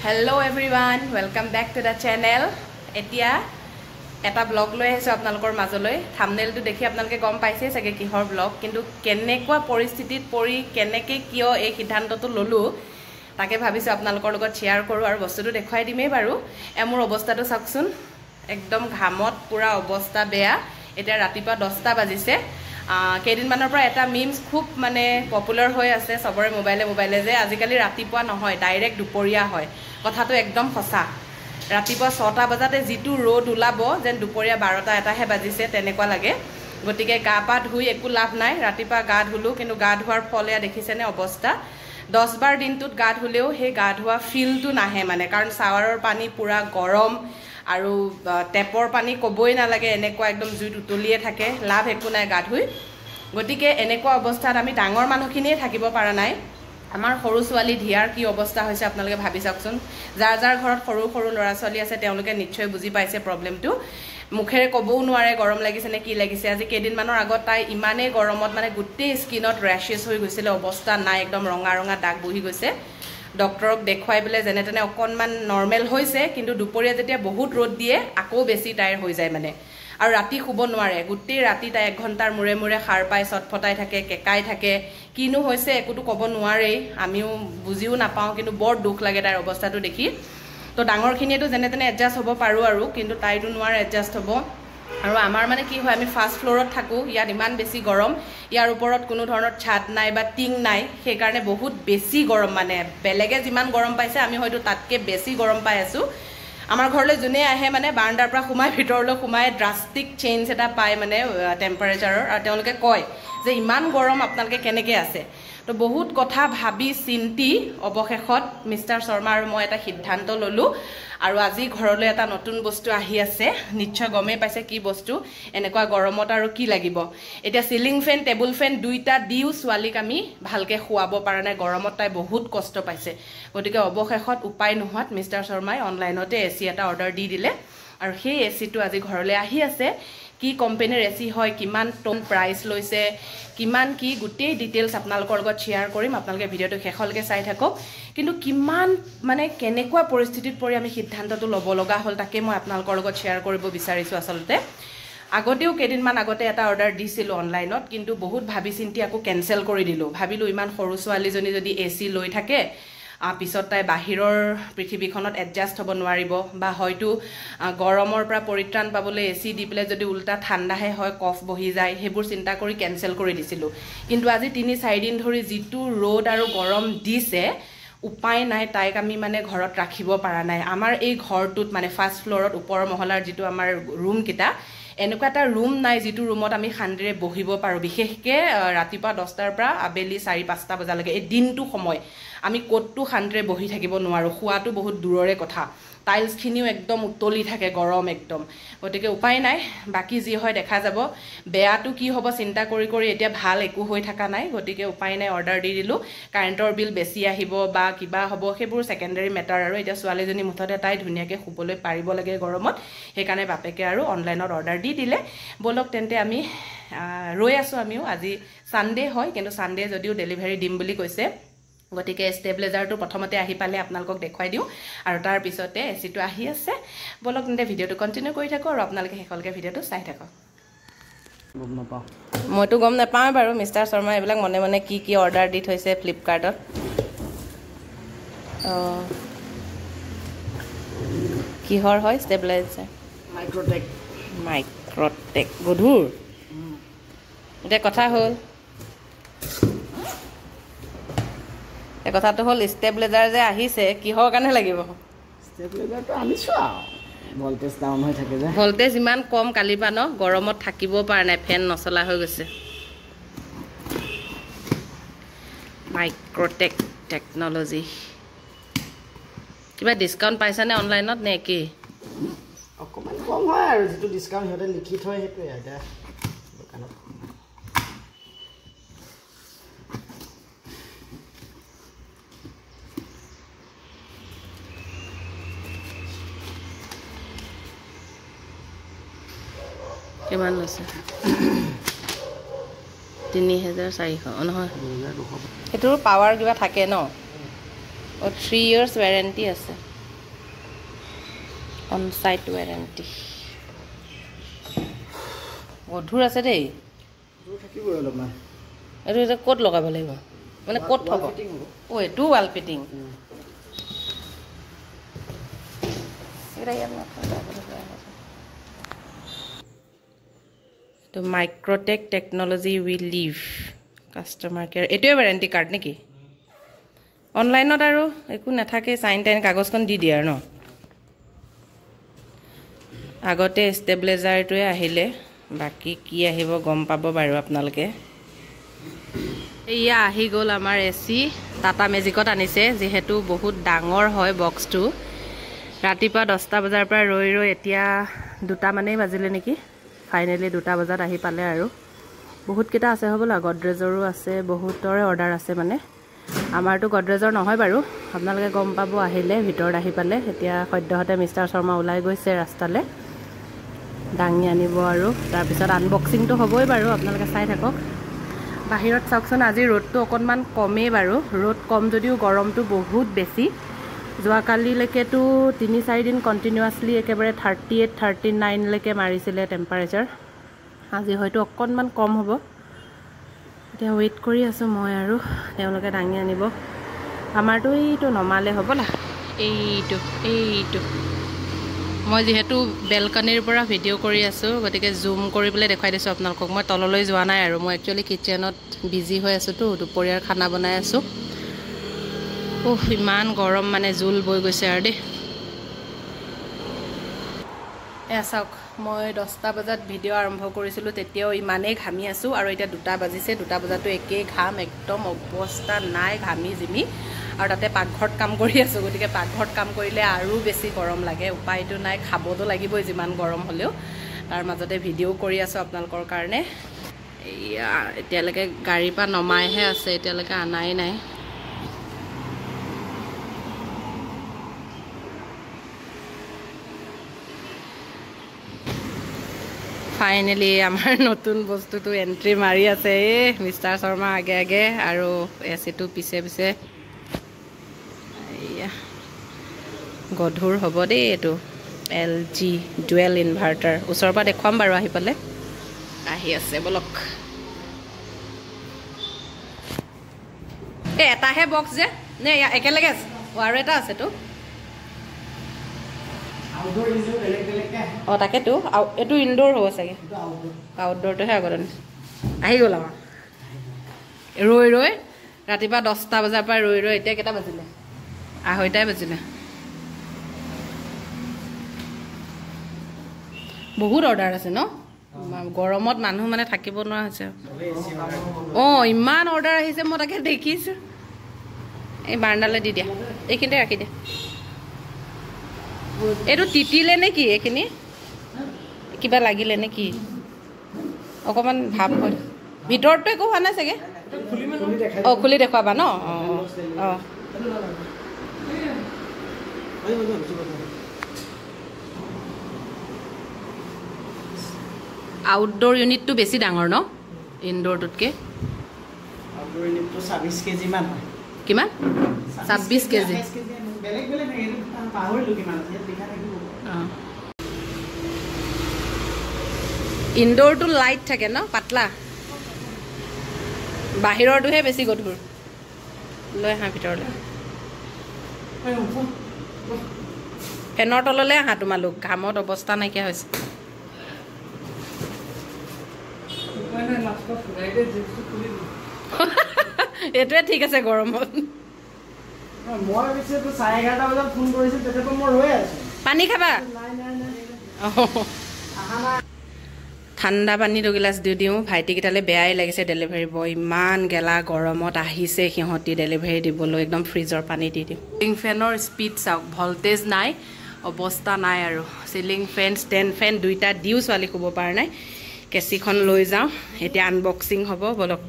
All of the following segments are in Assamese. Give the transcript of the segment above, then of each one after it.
Hello everyone, welcome back to the channel. Etia eta vlog loi ahisu apnalokor majoloi thumbnail tu dekhi apnaloke gom paise sage kihor vlog kintu kenekwa poristhitit pori keneke kiyo ei sidhanto tu lolu take bhabisu apnalokor logot share koru aru bostu tu dekhai dime baru emur obostha tu saksun ekdom ghamot pura obostha beya eta ratipa 10 ta bajise কেদিন মানৰ পৰা এটা মিমস খুব মানে পপুলাৰ হৈ আছে সবৰে মোবাইলে যে আজিকালি ৰাতিপুৱা নহয় ডাইৰেক্ট দুপৰীয়া হয় কথাটো একদম সঁচা ৰাতিপুৱা 6টা বজাতে জিটু ৰ'দ ওলাব যেন দুপৰীয়া 12টা এটাহে বাজিছে তেনেকুৱা লাগে গটিকে গা পা ধুই একো লাভ নাই ৰাতিপুৱা গা ধুলো কিন্তু গা ধোৱাৰ ফলে দেখিছেনে অৱস্থা 10 বাৰ দিনটোত গা ধুলেও হে গা ধোৱা ফিলটো নাহে মানে কাৰণ সাৱাৰৰ পানী পুৰা গৰম আৰু টেপৰ পানী কবই না লাগে এনেকুৱা একদম জুইত উতলিয়ে থাকে লাভ একো নাই গা ধুই গটিকে এনেকুৱা অৱস্থাত আমি ডাঙৰ মানুহখিনিয়ে থাকিব পাৰা নাই আমাৰ সৰু ছোৱালী ধিয়াৰ কি অৱস্থা হৈছে আপোনালোকে ভাবি চাওকচোন যাৰ যাৰ ঘৰত সৰু ল'ৰা ছোৱালী আছে তেওঁলোকে নিশ্চয় বুজি পাইছে প্ৰবলেমটো মুখেৰে কবও নোৱাৰে গৰম লাগিছে নে কি লাগিছে আজি কেদিন মানৰ আগত তাই ইমানে গৰমত মানে গুটেই স্কিনত ৰেশেছ হৈ গৈছিল অৱস্থা নাই একদম ৰঙা ৰঙা দাগ বহি গৈছে ডক্টৰক দেখুৱাই বলে যেনে তেনে অকনমান নৰমাল হৈছে কিন্তু দুপৰীয়া যেতিয়া বহুত ৰ'দ দিয়ে আকৌ বেছি টায়াৰ হৈ যায় মানে আৰু ৰাতি শুব নোৱাৰে গুটেই ৰাতি তাই 1 ঘণ্টাৰ মুৰে মুৰে খাৰ পাই সটফটাই থাকে কেকাই থাকে কিনো হৈছে একোটো কব নোৱাৰে আমিও বুজিও নাপাও কিন্তু বৰ দুখ লাগে তাইৰ অৱস্থাটো দেখি তো ডাঙৰখিনিয়েটো যেনে তেনে এডজাস্ট হ'ব পাৰো আৰু কিন্তু তাইটো নোৱাৰে এডজাস্ট হ'ব আৰু আমাৰ মানে কি হয় আমি ফাৰ্স্ট ফ্লোৰত থাকো ইয়াত ইমান বেছি গৰম ইয়াৰ ওপৰত কোনো ধৰণৰ ছাদ নাই বা টিং নাই সেই কাৰণে বহুত বেছি গৰম মানে বেলেগে যিমান গৰম পাইছে আমি হয়তো তাতকে বেছি গৰম পাই আছো আমাৰ ঘৰলৈ জুনে আহে মানে বাৰান্দাৰ পৰা খুমাই ভিতৰলৈ খুমাই ড্ৰাস্টিক চেঞ্জ এটা পায় মানে টেম্পাৰেচাৰৰ আৰু তেওঁলোকে কয় যে ইমান গৰম আপোনালোকে কেনেকৈ আছে তো বহুত কথা ভাবি চিন্তি অৱশেষত মিস্টাৰ শৰ্মা আৰু মই এটা সিদ্ধান্ত ললো আৰু আজি ঘৰলৈ এটা নতুন বস্তু আহি আছে নিশ্চয় গমে পাইছে কি বস্তু এনেকুৱা গৰমত আৰু কি লাগিব এটা সিলিং ফেন টেবুল ফেন দুইটা দিও ছোৱালীক আমি ভালকে খুৱাব পৰা নাই গৰমত তাই বহুত কষ্ট পাইছে গতিকে অৱশেষত উপায় নোহোৱাত মিস্টাৰ শৰ্মাই অনলাইনতে এসি এটা অৰ্ডাৰ দি দিলে আৰু সেই এসিটো আজি ঘৰলৈ আহি আছে কি কোম্পানীৰ এসি হয় কিমান টন প্ৰাইস লৈছে কিমান কি গুটেই ডিটেইলছ আপোনালোকৰ লগত শেয়াৰ কৰিম আপোনালোকে ভিডিওটো শেষলৈকে চাই থাকক কিন্তু কিমান মানে কেনেকুৱা পৰিস্থিতিত পৰি আমি সিদ্ধান্তটো ল'ব লগা হ'ল তাকে মই আপোনালোকৰ লগত শেয়াৰ কৰিব বিচাৰিছো আসলতে আগতেও কেদিনমান আগতে এটা অৰ্ডাৰ দিছিলো অনলাইনত কিন্তু বহুত ভাবি চিন্তি আকৌ কেনসেল কৰি দিলো ভাবিলো ইমান সৰু ছোৱালীজনী যদি এসি লৈ থাকে পিছত তাই বাহিৰৰ পৃথিৱীখনত এডজাস্ট হ'ব নোৱাৰিব বা হয়তো গৰমৰ পৰা পৰিত্ৰাণ পাবলৈ এসি দি পেলে যদি উল্টা ঠাণ্ডাহে হয় কফ বহি যায় হেবোৰ চিন্তা কৰি কেনসেল কৰি দিছিলো কিন্তু আজি 3-4 দিন ধৰি জিটু ৰ'দ আৰু গৰম দিছে উপায় নাই তাইক আমি মানে ঘৰত ৰাখিব পৰা নাই আমাৰ এই ঘৰটোত মানে ফাৰ্স্ট ফ্লোৰত ওপৰৰ মহলাৰ যেটো আমাৰ ৰুম কিটা এনেকুৱা এটা ৰুম নাই যেটো ৰুমত আমি শান্তিৰে বহিব পাৰো বিশেষকে ৰাতিপুৱা 10টাৰ পৰা আবেলি 4-5টা বজালৈকে এই দিনটো সময় আমি কতটো শান্তিৰে বহি থাকিব নোৱাৰো খুৱাটো বহুত দূৰৰে কথা টাইলছ খিনিও একদম উতলি থাকে গৰম একদম গতিকে উপায় নাই বাকি যি হয় দেখা যাব বেয়াটো কি হ'ব চিন্তা কৰি এতিয়া ভাল একো হৈ থাকা নাই গতিকে উপায় নাই অৰ্ডাৰ দি দিলো কাৰেণ্টৰ বিল বেছি আহিব বা কিবা হ'ব সেইবোৰ সেকেন্ডাৰী মেটাৰ আৰু এতিয়া ছোৱালীজনী মুঠতে তাই ধুনীয়াকৈ শুবলৈ পাৰিব লাগে গৰমত সেই কাৰণে বাপেকে আৰু অনলাইনত অৰ্ডাৰ দি দিলে বলক তেন্তে আমি ৰৈ আছো আমিও আজি সানডে হয় কিন্তু সানডে যদিও ডেলিভাৰী দিম বুলি কৈছে গতিকে ষ্টেবিলাইজাৰটো প্ৰথমতে আহি পালে আপোনালোকক দেখুৱাই দিও আৰু তাৰ পিছতে এসিটো আহি আছে বলক তেন্তে ভিডিওটো কন্টিনিউ কৰি থাকো আৰু আপোনালোকে শেষলৈকে ভিডিওটো চাই থাকক গম নাপাওঁ মইতো গম নাপাওঁ বাৰু মিস্টাৰ শৰ্মা এইবিলাক মনে মনে কি অৰ্ডাৰ দি থৈছে ফ্লিপকাৰ্টত কিহৰ হয় ষ্টেবিলাইজাৰ মাইক্ৰটেক গধুৰ এতিয়া কথা হ'ল কথাটো হ'ল ষ্টেবিলাইজাৰ যে আহিছে কিহৰ কাৰণে লাগিব ষ্টেবিলাইজাৰটো আনিছো ভল্টেজ ডাউন হৈ থাকে যে ভল্টেজ ইমান কম কালি পা ন গৰমত থাকিব পৰা নাই ফেন নচলা হৈ গৈছে মাইক্ৰটেক টেকনলজি কিবা ডিসকাউন্ট পাইছানে অনলাইনত নে কি অকমান কম হয় আৰু যেটো ডিসকাউন্ট হতে লিখি থয় হেতু এটা দোকানত কিমান লৈছে 3400 নহয় 2200 এটোৰ পাৱাৰ কিবা থাকে ন 3 years warranty আছে অন সাইট ওয়াৰেন্টি গধুৰ আছে দেই থাকিব অলপমান এইটো এটা কোট লগাব লাগিব মানে কোট হ'ব ও এটো ওয়াল ফিটিং এটা ইয়াত তো Microtek technology will live customer care এটোৱে ওয়াৰেন্টি কাৰ্ড নেকি অনলাইনত আৰু একো নাথাকে সাইন টাইন কাগজখন দি দিয়ে আৰু ন আগতে ষ্টেবিলাইজাৰটোৱে আহিলে বাকি কি আহিব গম পাব বাৰু আপোনালোকে এয়া আহি গ'ল আমাৰ এসি টাটা মেজিকত আনিছে যেহেতু বহুত ডাঙৰ হয় বক্সটো ৰাতিপুৱা 10টা বজাৰ পৰা ৰৈ এতিয়া 2টা মানেই বাজিলে নেকি ফাইনালি 2টা বজাত আহি পালে আৰু বহুত কেটা আছে হ'বলা গডৰেজৰো আছে বহুতৰে অৰ্ডাৰ আছে মানে আমাৰটো গডৰেজৰ নহয় বাৰু আপোনালোকে গম পাব আহিলে ভিতৰত আহি পালে এতিয়া সদ্যহতে মিষ্টাৰ শৰ্মা ওলাই গৈছে ৰাস্তালে ডাঙি আনিব আৰু তাৰ পিছত আনবক্সিংটো হ'বই বাৰু আপোনালোকে চাই থাকক বাহিৰত চাওকচোন আজি ৰ'দটো অকনমান কমেই বাৰু ৰ'দ কম যদিও গৰমটো বহুত বেছি যোৱা কালিলৈকেতো 3-4 দিন কন্টিনিউয়াছলি একেবাৰে 38 39 লৈকে মাৰিছিলে টেম্পাৰেচাৰ আজি হয়তো অকনমান কম হ'ব এতিয়া ওয়েট কৰি আছো মই আৰু তেওঁলোকে ডাঙি আনিব আমাৰটো এইটো নমালে হ'বলা এইটো মই যেহেতু বেলকনিৰ পৰা ভিডিও কৰি আছো গতিকে জুম কৰি পেলাই দেখাই দিছো আপোনালোকক মই তললৈ যোৱা নাই আৰু মই একচুয়ালি কিচেনত বিজি হৈ আছো তো দুপৰীয়াৰ খানা বনাই আছো ইমান গৰম মানে জুল বৈ গৈছে আৰু দেই চাওক মই 10টা বজাত ভিডিও আৰম্ভ কৰিছিলো তেতিয়াও ইমানেই ঘামি আছো আৰু এতিয়া 2টা বাজিছে 2টা বজাতো একেই ঘাম একদম অৱস্থা নাই ঘামি জিমি আৰু তাতে পাকঘৰত কাম কৰি আছো গতিকে পাকঘৰত কাম কৰিলে আৰু বেছি গৰম লাগে উপায়টো নাই খাবতো লাগিবই যিমান গৰম হলেও তাৰ মাজতে ভিডিও কৰি আছো আপোনালোকৰ কাৰণে এয়া এতিয়ালৈকে গাড়ীৰ পৰা নমাইহে আছে এতিয়ালৈকে আনাই নাই ফাইনালি আমাৰ নতুন বস্তুটো এন্ট্ৰি মাৰি আছে মিষ্টাৰ শৰ্মা আগে আগে আৰু এচিটো পিছে পিছে গধুৰ হ'ব দেই এইটো LG ডুৱেল ইনভাৰ্টাৰ ওচৰৰ পৰা দেখুৱাম বাৰু আহি পালে আহি আছে বলক এটাহে বক্স যে নে একেলগে আছে আৰু এটা আছে তো তাকেতো এইটো ইনডোৰ হ'ব চাগে আউটডোৰটোহে আগত আহি গ'ল আমাৰ ৰৈ ৰাতিপুৱা 10টা বজাৰ পৰা ৰৈ এতিয়া কেইটা বাজিলে 2:30 বাজিলে বহুত অৰ্ডাৰ আছে ন গৰমত মানুহ মানে থাকিব নোৱাৰা হৈছে ইমান অৰ্ডাৰ আহিছে মই তাকে দেখিছো এই বাৰান্দালে দি দিয়া এইখিনিতে ৰাখি দিয়া এইটো তিতিলে নেকি এইখিনি কিবা লাগিলে নেকি অকমান ভাব হয় ভিতৰটো একো হোৱা নাই চাগে খুলি দেখুৱাবা ন আউটডোৰ ইউনিটটো বেছি ডাঙৰ ন ইনডোৰটোতকে আউটডোৰ ইউনিটটো 26 কেজি মান হয় কিমান 26 কেজি বেলেগ বেলেগ পাহৰিলো কিমান আছে দেখা থাকিব ইনডোৰটো লাইট থাকে ন পাতলা বাহিৰৰটোহে বেছি গধুৰ লৈ আহা ভিতৰলৈ ফেনৰ তললৈ আহা তোমালোক ঘামত অৱস্থা নাইকিয়া হৈছে এইটোৱে ঠিক আছে গৰমত মই পিছে 11:30 বজাত ফোন কৰিছো তেতিয়াতো মই ৰৈ আছো পানী খাবা নাই ঠাণ্ডা পানী 2 গিলাচ দিও ভাইটিকেইটালে বেয়াই লাগিছে ডেলিভাৰী বয় ইমান গেলা গৰমত আহিছে সিহঁতি ডেলিভাৰী দিবলৈ একদম ফ্ৰিজৰ পানী দি দিওঁ সিলিং ফেনৰ স্পীড চাওক ভল্টেজ নাই অৱস্থা নাই আৰু সিলিং ফেন ষ্টেণ্ড ফেন দুইটা দিও ছোৱালী শুব পৰা নাই কেচিখন লৈ যাওঁ এতিয়া আনবক্সিং হ'ব বলক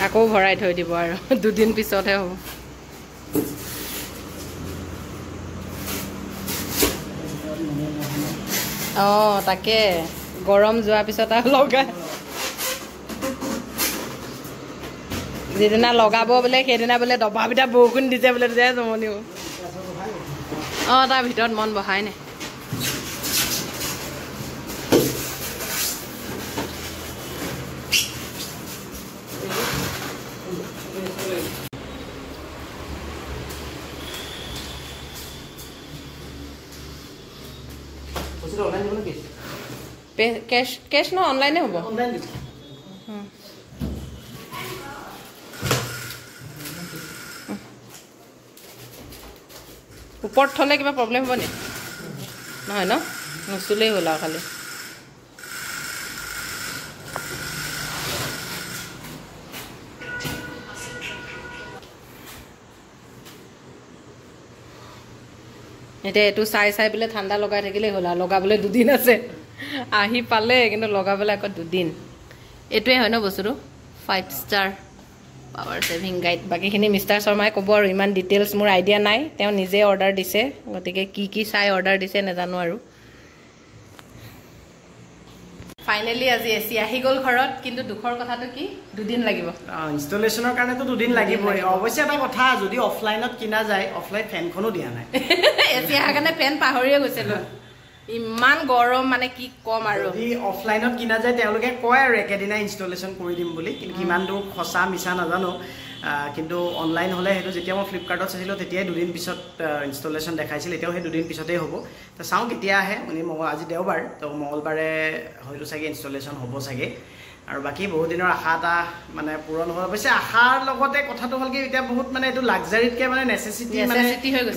আকৌ ভৰাই থৈ দিব আৰু 2 দিন পিছতহে হ'ব তাকে গৰম যোৱাৰ পিছত আৰু লগাই যিদিনা লগাব বোলে সেইদিনা বোলে দবা পিঠা বৰষুণ দিছে বোলে তেতিয়া জমনিব তাৰ ভিতৰত মন বহাই নাই কেছ ন অনলাইনে হ'ব ওপৰত থ'লে কিবা প্ৰব্লেম হ'ব নি নহয় ন নুচুলেই হ'ল আৰু খালি এতিয়া এইটো চাই বোলে ঠাণ্ডা লগাই থাকিলেই হ'ল আৰু লগাবলৈ 2 দিন আছে আহি পালে কিন্তু লগাবলৈ আকৌ 2 দিন এইটোৱে হয় ন বস্তুটো 5 ষ্টাৰ পাৱাৰ ছেভিং গাইড বাকীখিনি মিষ্টাৰ শৰ্মাই ক'ব আৰু ইমান ডিটেইলছ মোৰ আইডিয়া নাই তেওঁ নিজে অৰ্ডাৰ দিছে গতিকে কি চাই অৰ্ডাৰ দিছে নাজানো আৰু ফাইনেলি আজি এচি আহি গ'ল ঘৰত কিন্তু দুখৰ কথাটো কি 2 দিন লাগিব ইনষ্টলেশ্যনৰ কাৰণেতো 2 দিন লাগিবই অৱশ্যে এটা কথা যদি অফলাইনত কিনা যায় অফলাইন ফেনখনো দিয়া নাই এচি অহাৰ কাৰণে ফেন পাহৰিয়ে গৈছিলোঁ ইমান গৰম মানে কি কম আৰু যদি অফলাইনত কিনা যায় তেওঁলোকে কয় আৰু একেদিনাই ইনষ্টলেশ্যন কৰি দিম বুলি কিন্তু কিমান দূৰ সঁচা মিছা নাজানো কিন্তু অনলাইন হ'লে সেইটো যেতিয়া মই ফ্লিপকাৰ্টত চাইছিলোঁ তেতিয়াই 2 দিন পিছত ইনষ্টলেশ্যন দেখাইছিল এতিয়াও সেই 2 দিন পিছতেই হ'ব তো চাওঁ কেতিয়া আহে আজি দেওবাৰ তো মঙলবাৰে হয়তো চাগে ইনষ্টলেশ্যন হ'ব চাগে আৰু বাকী বহুত দিনৰ আশা এটা মানে পূৰণ হ'ব অৱশ্যে আশাৰ লগতে কথাটো হ'ল কি এতিয়া বহুত মানে এইটো লাক্সাৰীতকৈ মানে নেচেচিটি মানে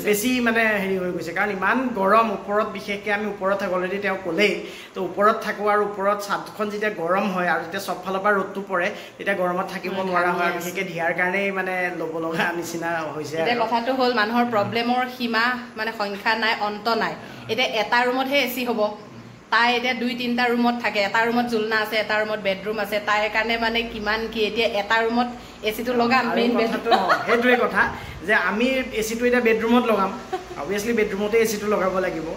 বেছি মানে হেৰি হৈ গৈছে কাৰণ ইমান গৰম ওপৰত বিশেষকৈ আমি ওপৰত থাকোঁ অলৰেডি তেওঁ ক'লেই তো ওপৰত থাকোঁ আৰু ওপৰত ছাদখন যেতিয়া গৰম হয় আৰু যেতিয়া চব ফালৰ পৰা ৰ'দটো পৰে তেতিয়া গৰমত থাকিব নোৱাৰা হয় আৰু বিশেষকৈ ধিয়াৰ কাৰণেই মানে ল'ব লগা নিচিনা হৈছে এতিয়া কথাটো হ'ল মানুহৰ প্ৰব্লেমৰ সীমা মানে সংখ্যা নাই অন্ত নাই এতিয়া এটা ৰুমতহে এচি হ'ব তাই এতিয়া 2-3টা ৰুমত থাকে এটা ৰুমত জুলনা আছে এটা ৰুমত বেডৰুম আছে তাইৰ কাৰণে মানে কিমান কি এতিয়া এটা ৰুমত এচিটো লগাম মেইন বেডটো সেইটোৱে কথা যে আমি এচিটো এতিয়া বেডৰুমত লগাম অবভিয়াছলি বেডৰুমতে এচিটো লগাব লাগিব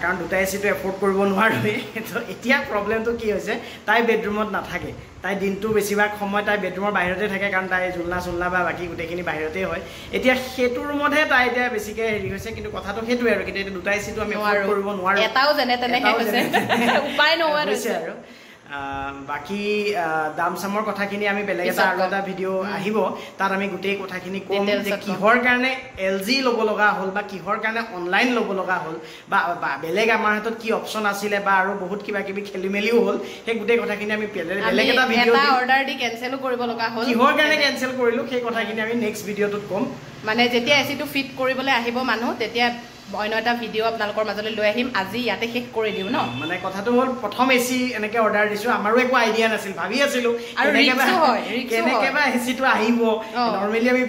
কাৰণ 2টা এচিটো এফৰ্ড কৰিব নোৱাৰোৱে তো এতিয়া প্ৰব্লেমটো কি হৈছে তাই বেডৰুমত নাথাকে তাই দিনটো বেছিভাগ সময় তাই বেডৰুমৰ বাহিৰতে থাকে কাৰণ তাই জুলনা বা বাকী গোটেইখিনি বাহিৰতেই হয় এতিয়া সেইটো ৰুমতহে তাই এতিয়া বেছিকৈ হেৰি হৈছে কিন্তু কথাটো সেইটোৱে আৰু কিন্তু এতিয়া 2টা এচিটো আমি এফৰ্ড কৰিব নোৱাৰোঁ এটাও যেনে তেনে উপায় নোহোৱা হৈছে আৰু বাকি দাম চামৰ কথাখিনি আমি বেলেগ এটা ভিডিঅ' আহিব তাত আমি গোটেই কথাখিনি ক'ম যে কিহৰ কাৰণে LG ল'ব লগা হ'ল বা কিহৰ কাৰণে অনলাইন ল'ব লগা হ'ল বা বেলেগ আমাৰ হাতত কি অপশ্যন আছিলে বা আৰু বহুত কিবা কিবি খেলি মেলিও হ'ল সেই গোটেই কথাখিনি আমি বেলেগ এটা ভিডিঅ' অৰ্ডাৰ দি কেনচেলো কৰিব লগা হ'ল কিহৰ কাৰণে কেনচেল কৰিলোঁ সেই কথাখিনি আমি নেক্সট ভিডিঅ'টোত ক'ম মানে যেতিয়া এচিটো ফিট কৰিবলৈ আহিব মানুহ তেতিয়া অন্য এটা ভিডিঅ' আপোনালোকৰ মাজলৈ লৈ আহিম আজি ইয়াতে শেষ কৰি দিওঁ ন মানে কথাটো হ'ল প্ৰথম এচি এনেকৈ অৰ্ডাৰ দিছোঁ আমাৰো একো আইডিয়া নাছিল ভাবি আছিলোঁ কেনেকৈ বা এচিটো আহিব নৰ্মেলি আমি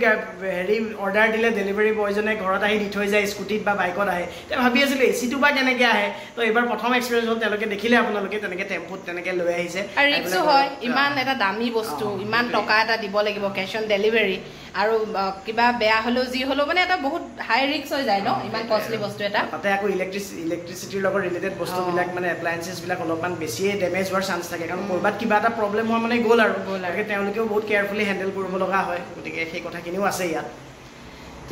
হেৰি অৰ্ডাৰ দিলে ডেলিভাৰী বয়জনে ঘৰত আহি দি থৈ যায় স্কুটিত বা বাইকত আহে এতিয়া ভাবি আছিলোঁ এচিটো বা কেনেকৈ আহে তো এইবাৰ প্ৰথম এক্সপিৰিয়েঞ্চ হ'ল তেওঁলোকে দেখিলে আপোনালোকে তেনেকৈ টেম্পুত তেনেকৈ লৈ আহিছে আৰু ৰিক্সো হয় ইমান এটা দামী বস্তু ইমান টকা এটা দিব লাগিব কেছ অন ডেলিভাৰী আৰু কিবা বেয়া হ'লেও যি হ'লেও মানে এটা বহুত হাই ৰিক্স হৈ যায় ন ইমান কষ্টলি বস্তু এটা তাতে আকৌ ইলেক্ট্ৰিচিটিৰ লগত ৰিলেটেড বস্তুবিলাক মানে এপ্লায়েন্সেছবিলাক অলপমান বেছিয়ে ডেমেজ হোৱাৰ চান্স থাকে কাৰণ ক'ৰবাত কিবা এটা প্ৰব্লেম হোৱা মানে গ'ল আৰু তেওঁলোকেও বহুত কেয়াৰফুলি হেণ্ডেল কৰিব লগা হয় গতিকে সেই কথাখিনিও আছে ইয়াত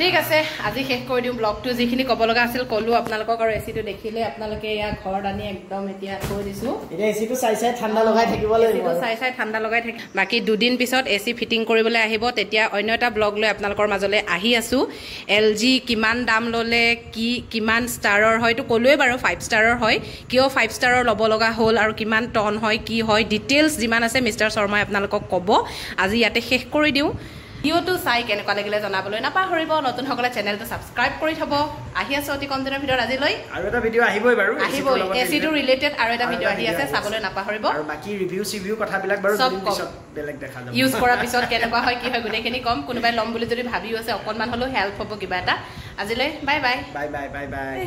ঠিক আছে আজি শেষ কৰি দিওঁ ব্লগটো যিখিনি ক'ব লগা আছিল ক'লোঁ আপোনালোকক আৰু এচিটো দেখিলে আপোনালোকে ইয়াৰ ঘৰত আনি একদম এতিয়া থৈ দিছোঁ এতিয়া এচিটো চাই ঠাণ্ডা লগাই থাকিব লাগিব চাই ঠাণ্ডা লগাই থাকিব বাকী 2 দিন পিছত এচি ফিটিং কৰিবলৈ আহিব তেতিয়া অন্য এটা ব্লগ লৈ আপোনালোকৰ মাজলৈ আহি আছোঁ LG কিমান দাম ল'লে কিমান ষ্টাৰৰ হয়তো ক'লোৱে বাৰু 5 ষ্টাৰৰ হয় কিয় 5 ষ্টাৰৰ ল'ব লগা হ'ল আৰু কিমান টন হয় কি হয় ডিটেইলছ যিমান আছে মিষ্টাৰ শৰ্মাই আপোনালোকক ক'ব আজি ইয়াতে শেষ কৰি দিওঁ ভিডিঅ'টো চাই কেনেকুৱা লাগিলে জনাবলৈ নাপাহৰিব নতুনসকলে চেনেলটো ছাবস্ক্ৰাইব কৰি থ'ব আহি আছে অতি কম দিনৰ ভিডিঅ'ত আজিলৈ আৰু এটা ভিডিঅ' আহিবই বাৰু এচিটো ৰিলেটেড আৰু এটা ভিডিঅ' আহি আছে চাবলৈ নাপাহৰিব আৰু বাকী ৰিভিউ কথাবিলাক বাৰু পিছত বেলেগ দেখা যাব ইউজ কৰাৰ পিছত কেনেকুৱা হয় কি হয় গোটেইখিনি কম কোনোবাই ল'ম বুলি যদি ভাবিও আছে অকণমান হ'লেও হেল্প হ'ব কিবা এটা আজিলৈ bye bye bye bye bye bye